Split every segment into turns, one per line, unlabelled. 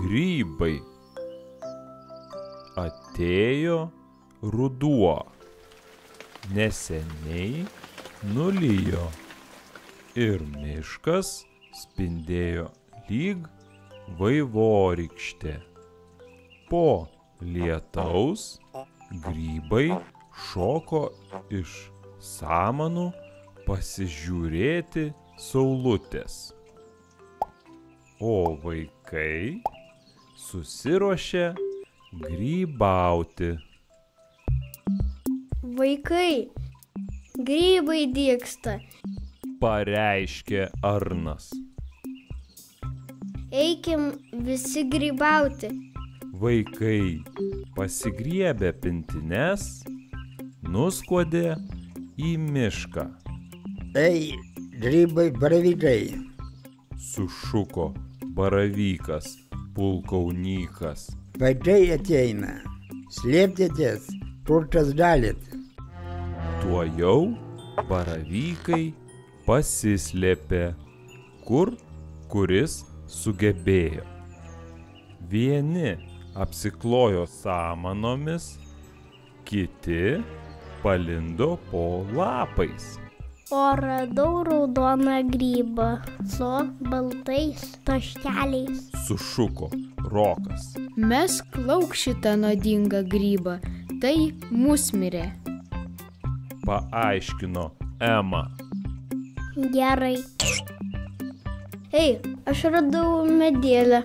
Grybai. Atėjo ruduo. Neseniai nulijo ir miškas spindėjo lyg vaivorykštė. Po lietaus grybai šoko iš samanų pasižiūrėti saulutės. O vaikai susiruošė grybauti.
Vaikai, grybai dygsta,
pareiškė Arnas.
eikim visi grybauti.
Vaikai pasigriebė pintines, nuskuodė į mišką.
Ei, grybai, baravykai,
Sušuko baravykas pulkaunykas.
vaikai ateina, slėpkitės, kur kas galit.
Tuojau baravykai pasislėpė, kuris sugebėjo. Vieni apsiklojo samanomis, kiti palindo po lapais.
O radau raudoną grybą su baltais taškeliais.
Sušuko Rokas.
Mesk lauk šitą nuodingą grybą, tai musmirė.
Paaiškino Ema.
Gerai. Ei, aš radau medėlę.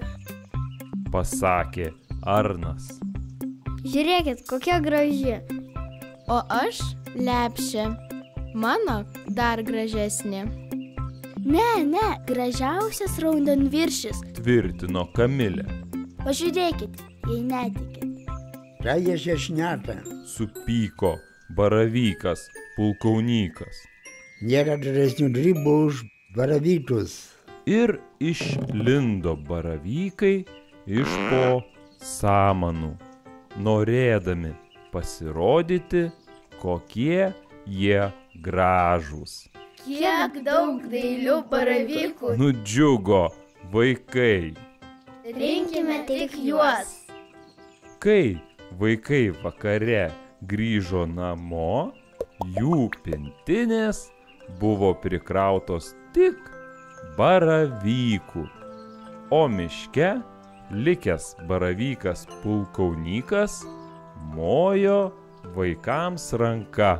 Pasakė Arnas.
Žiūrėkit, kokia graži.
O aš lepšė. Mano dar gražesnė.
Ne, gražiausias raudonviršis.
Tvirtino Kamilė.
Pažiūrėkit, jei netikit.
Ką jie čia šneka?
Supyko baravykas pulkaunykas.
Nėra geresnių grybų už baravykus.
Ir išlindo baravykai iš po samanų, norėdami pasirodyti, kokie jie gražūs.
Kiek daug dailių baravykų.
Nudžiugo vaikai.
Rinkime tik juos.
Kai vaikai vakare grįžo namo, jų pintinės buvo prikrautos tik baravykų, o miške likęs baravykas pulkaunykas mojo vaikams ranka,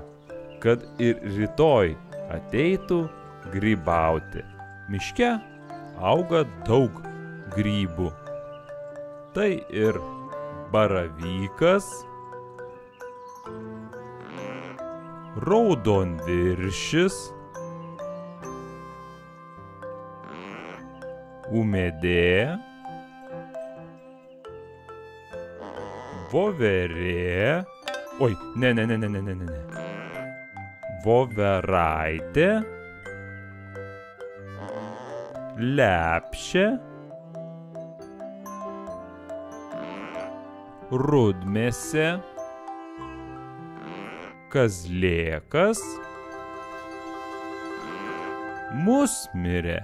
kad ir rytoj ateitų grybauti. Miške auga daug grybų. Tai ir baravykas, raudonviršis, ūmėdė, voverė, voveraitė, lepšė, rudmėsė, kazlėkas, musmirė.